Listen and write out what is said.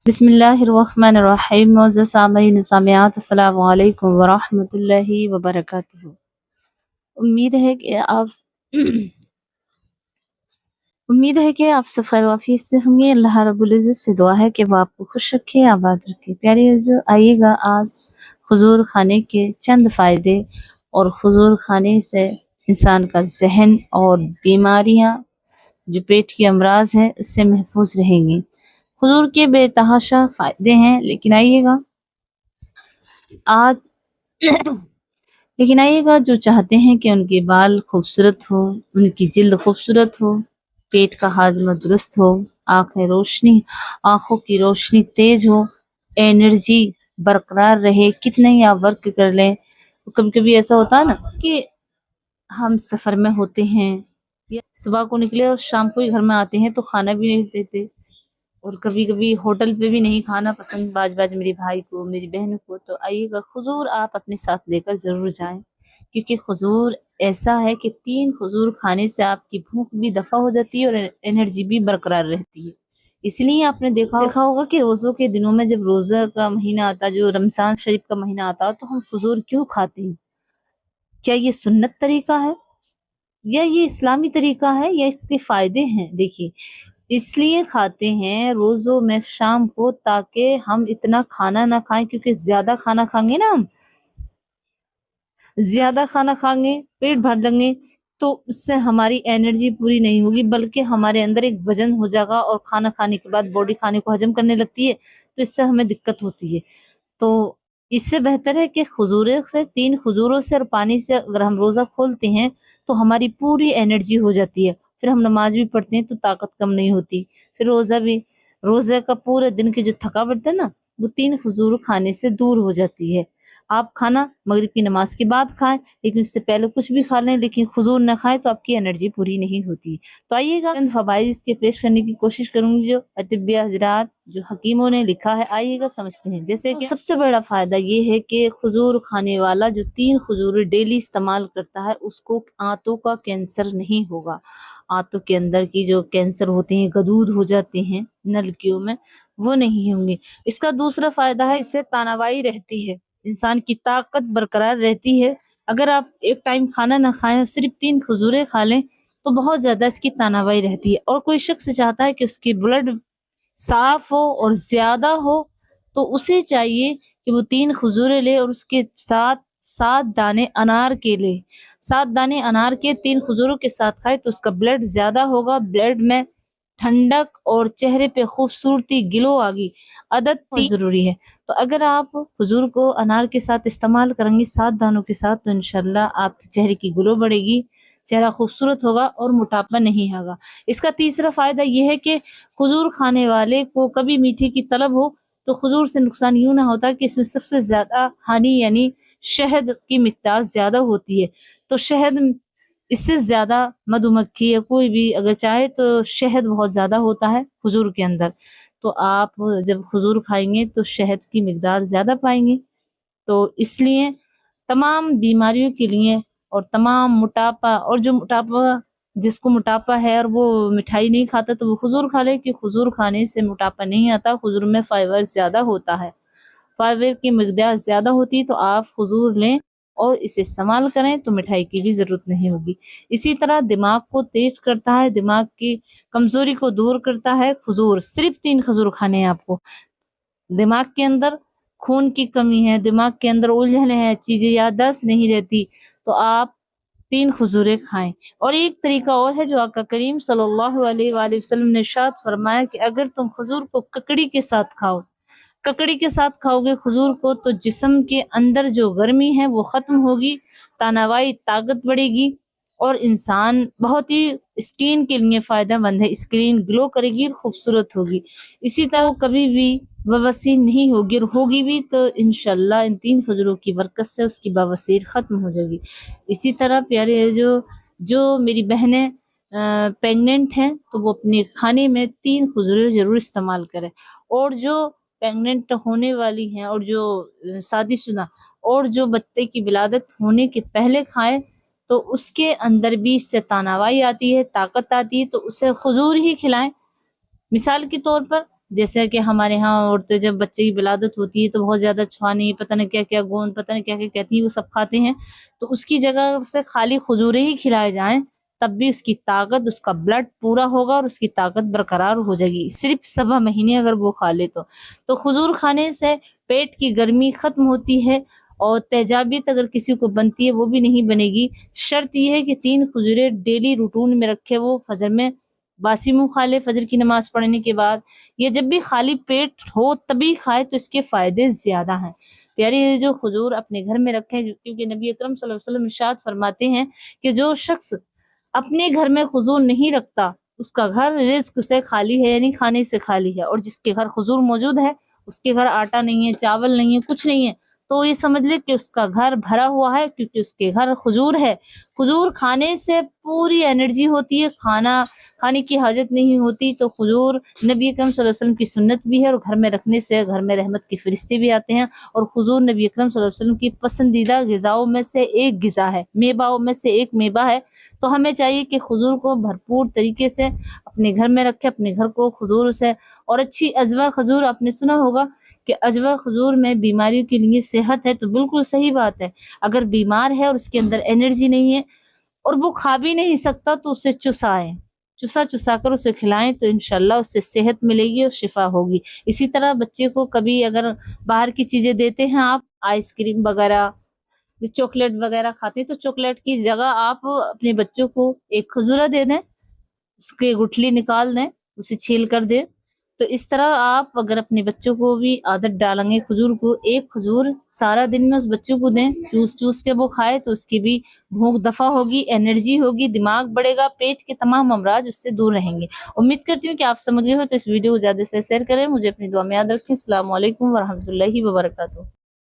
بسم اللہ الرحمن الرحیم۔ معزز سامعین سامعات، السلام علیکم ورحمۃ اللہ وبرکاتہ۔ امید ہے کہ آپ امید ہے کہ آپ سب خیر و عافیت سے ہوں گے۔ اللہ رب العزت سے دعا ہے کہ وہ آپ کو خوش رکھے، آباد رکھے۔ پیارے عزیزو، آئیے گا آج حضور کھانے کے چند فائدے، اور حضور کھانے سے انسان کا ذہن اور بیماریاں جو پیٹ کی امراض ہیں اس سے محفوظ رہیں گی۔ حضور کے بے تحاشا فائدے ہیں، لیکن آئیے گا جو چاہتے ہیں کہ ان کے بال خوبصورت ہو، ان کی جلد خوبصورت ہو، پیٹ کا ہاضمہ درست ہو، آنکھوں کی روشنی تیز ہو، انرجی برقرار رہے، کتنے ہی آپ ورک کر لیں۔ کبھی کبھی ایسا ہوتا ہے نا کہ ہم سفر میں ہوتے ہیں، یا صبح کو نکلے اور شام کو ہی گھر میں آتے ہیں تو کھانا بھی نہیں دیتے، اور کبھی کبھی ہوٹل پہ بھی نہیں کھانا پسند باز میری بھائی کو، میری بہن کو، تو آئیے گا حضور آپ اپنے ساتھ لے کر ضرور جائیں، کیونکہ حضور ایسا ہے کہ 3 حضور کھانے سے آپ کی بھوک بھی دفع ہو جاتی ہے اور انرجی بھی برقرار رہتی ہے۔ اس لیے آپ نے دیکھا ہوگا کہ روزوں کے دنوں میں جب روزہ کا مہینہ آتا، جو رمضان شریف کا مہینہ آتا، تو ہم حضور کیوں کھاتے ہیں؟ کیا یہ سنت طریقہ ہے، یا یہ اسلامی طریقہ ہے، یا اس کے فائدے ہیں؟ دیکھیے، اس لیے کھاتے ہیں روزوں میں شام کو، تاکہ ہم اتنا کھانا نہ کھائیں، کیونکہ زیادہ کھانا کھائیں گے نا، ہم زیادہ کھانا کھائیں گے، پیٹ بھر لیں گے، تو اس سے ہماری انرجی پوری نہیں ہوگی، بلکہ ہمارے اندر ایک وزن ہو جائے گا، اور کھانا کھانے کے بعد باڈی کھانے کو ہضم کرنے لگتی ہے، تو اس سے ہمیں دقت ہوتی ہے۔ تو اس سے بہتر ہے کہ 3 خجوروں سے اور پانی سے اگر ہم روزہ کھولتے ہیں تو ہماری پوری انرجی ہو جاتی ہے، پھر ہم نماز بھی پڑھتے ہیں تو طاقت کم نہیں ہوتی، پھر روزہ کا پورے دن کی جو تھکاوٹ ہے نا، وہ 3 خجور کھانے سے دور ہو جاتی ہے۔ آپ کھانا مغرب کی نماز کے بعد کھائیں، لیکن اس سے پہلے کچھ بھی کھا لیں، لیکن کھجور نہ کھائیں تو آپ کی انرجی پوری نہیں ہوتی۔ تو آئیے گا چند فوائد اس کے پیش کرنے کی کوشش کروں گی، جو اطباء حضرات، جو حکیموں نے لکھا ہے، آئیے گا سمجھتے ہیں۔ جیسے کہ سب سے بڑا فائدہ یہ ہے کہ کھجور کھانے والا جو 3 کھجور ڈیلی استعمال کرتا ہے، اس کو آنتوں کا کینسر نہیں ہوگا۔ آنتوں کے اندر کی جو کینسر ہوتے ہیں، غدود ہو جاتے ہیں نلکیوں میں، وہ نہیں ہوں گے۔ اس کا دوسرا فائدہ ہے، اس سے توانائی رہتی ہے، انسان کی طاقت برقرار رہتی ہے۔ اگر آپ ایک ٹائم کھانا نہ کھائیں اور صرف 3 کھجوریں کھا لیں تو بہت زیادہ اس کی توانائی رہتی ہے۔ اور کوئی شخص چاہتا ہے کہ اس کی بلڈ صاف ہو اور زیادہ ہو، تو اسے چاہیے کہ وہ 3 کھجوریں لے، اور اس کے ساتھ 7 دانے انار کے لے، 7 دانے انار کے 3 کھجوروں کے ساتھ کھائے تو اس کا بلڈ زیادہ ہوگا، بلڈ میں ٹھنڈک اور چہرے پہ خوبصورتی، گلو آگی۔ عدد بہت ضروری ہے، تو اگر آپ حضور کو انار کے ساتھ استعمال کریں گے، 7 دانوں کے ساتھ، تو انشاءاللہ آپ کے چہرے کی گلو بڑھے گی، چہرہ خوبصورت ہوگا اور موٹاپا نہیں ہوگا۔ اس کا تیسرا فائدہ یہ ہے کہ حضور کھانے والے کو کبھی میٹھے کی طلب ہو تو حضور سے نقصان یوں نہ ہوتا کہ اس میں سب سے زیادہ ہانی یعنی شہد کی مقدار زیادہ ہوتی ہے، تو شہد اس سے زیادہ مدھو مکھی یا کوئی بھی اگر چاہے تو شہد بہت زیادہ ہوتا ہے حضور کے اندر، تو آپ جب حضور کھائیں گے تو شہد کی مقدار زیادہ پائیں گے۔ تو اس لیے تمام بیماریوں کے لیے، اور تمام موٹاپا، اور جو جس کو موٹاپا ہے اور وہ مٹھائی نہیں کھاتا تو وہ حضور کھا لے، کہ حضور کھانے سے موٹاپا نہیں آتا، حضور میں فائبر زیادہ ہوتا ہے، فائبر کی مقدار زیادہ ہوتی ہے، تو آپ حضور لیں اور اسے استعمال کریں تو مٹھائی کی بھی ضرورت نہیں ہوگی۔ اسی طرح دماغ کو تیز کرتا ہے، دماغ کی کمزوری کو دور کرتا ہے حضور۔ صرف 3 کھجور کھانے ہیں آپ کو۔ دماغ کے اندر خون کی کمی ہے، دماغ کے اندر الجھنیں ہیں، چیزیں یادداشت نہیں رہتی، تو آپ 3 کھجوریں کھائیں۔ اور ایک طریقہ اور ہے جو آقا کریم صلی اللہ علیہ وآلہ وسلم نے ارشاد فرمایا کہ اگر تم کھجور کو ککڑی کے ساتھ کھاؤ گے کھجور کو، تو جسم کے اندر جو گرمی ہے وہ ختم ہوگی، توانائی، طاقت بڑھے گی، اور انسان بہت ہی اسکن کے لیے فائدہ مند ہے، اسکن گلو کرے گی، خوبصورت ہوگی۔ اسی طرح کبھی بھی بواسیر نہیں ہوگی، اور ہوگی بھی تو انشاءاللہ ان 3 کھجوروں کی برکت سے اس کی بواسیر ختم ہو جائے گی۔ اسی طرح پیارے جو میری بہنیں پیگننٹ ہیں تو وہ اپنے کھانے میں 3 کھجوریں ضرور استعمال کریں، اور جو پیگننٹ ہونے والی ہیں، اور جو شادی شدہ، اور جو بچے کی ولادت ہونے کے پہلے کھائیں تو اس کے اندر بھی اس سے توانائی آتی ہے، طاقت آتی ہے، تو اسے کھجور ہی کھلائیں۔ مثال کے طور پر جیسے کہ ہمارے ہاں عورتیں جب بچے کی ولادت ہوتی ہے تو بہت زیادہ چھوانی، پتہ نہیں کیا کیا گوند، پتہ نہیں کیا کیا کہتی ہیں، وہ سب کھاتے ہیں، تو اس کی جگہ سے خالی کھجورے ہی کھلائے جائیں، تب بھی اس کی طاقت، اس کا بلڈ پورا ہوگا اور اس کی طاقت برقرار ہو جائے گی، صرف 7 مہینے اگر وہ کھا لے تو کھجور کھانے سے پیٹ کی گرمی ختم ہوتی ہے، اور تیزابیت اگر کسی کو بنتی ہے وہ بھی نہیں بنے گی۔ شرط یہ ہے کہ 3 کھجورے ڈیلی روٹین میں رکھے، وہ فجر میں باسی منہ کھا لے فجر کی نماز پڑھنے کے بعد، یا جب بھی خالی پیٹ ہو تبھی کھائے، تو اس کے فائدے زیادہ ہیں۔ پیاری یہ جو کھجور اپنے گھر میں رکھیں، کیونکہ نبی اکرم صلی اللہ علیہ وسلم ارشاد فرماتے ہیں کہ جو شخص اپنے گھر میں کھجور نہیں رکھتا اس کا گھر رزق سے خالی ہے، یعنی کھانے سے خالی ہے، اور جس کے گھر کھجور موجود ہے اس کے گھر آٹا نہیں ہے، چاول نہیں ہے، کچھ نہیں ہے، تو یہ سمجھ لے کہ اس کا گھر بھرا ہوا ہے، کیونکہ اس کے گھر کھجور ہے۔ کھجور کھانے سے پوری انرجی ہوتی ہے، کھانے کی حاجت نہیں ہوتی، تو کھجور نبی اکرم صلی اللہ علیہ وسلم کی سنت بھی ہے، اور گھر میں رکھنے سے گھر میں رحمت کے فرشتے بھی آتے ہیں، اور کھجور نبی اکرم صلی اللہ علیہ وسلم کی پسندیدہ غذاؤں میں سے ایک غذا ہے، میووں میں سے ایک میوہ ہے، تو ہمیں چاہیے کہ کھجور کو بھرپور طریقے سے اپنے گھر میں رکھے، اپنے گھر کو کھجور سے، اور اچھی عجوا کھجور، آپ نے سنا ہوگا کہ عجوا کھجور میں بیماریوں کے لیے صحت ہے، تو بالکل صحیح بات ہے، اگر بیمار ہے اور اس کے اندر انرجی نہیں ہے اور وہ کھا بھی نہیں سکتا تو اسے چسائیں، چسا کر اسے کھلائیں، تو انشاءاللہ اس سے صحت ملے گی اور شفا ہوگی۔ اسی طرح بچے کو کبھی اگر باہر کی چیزیں دیتے ہیں آپ، آئس کریم وغیرہ، چاکلیٹ وغیرہ کھاتے ہیں، تو چاکلیٹ کی جگہ آپ اپنے بچوں کو ایک کھجورا دے دیں، اس کی گٹھلی نکال دیں، اسے چھیل کر دیں، تو اس طرح آپ اگر اپنے بچوں کو بھی عادت ڈالیں گے کھجور کو، ایک کھجور سارا دن میں اس بچوں کو دیں، چوس کے وہ کھائے، تو اس کی بھی بھوک دفع ہوگی، انرجی ہوگی، دماغ بڑھے گا، پیٹ کے تمام امراض اس سے دور رہیں گے۔ امید کرتی ہوں کہ آپ سمجھ گئے ہو، تو اس ویڈیو کو زیادہ سے شیئر کریں، مجھے اپنی دعا میں یاد رکھیں۔ السلام علیکم ورحمۃ اللہ وبرکاتہ۔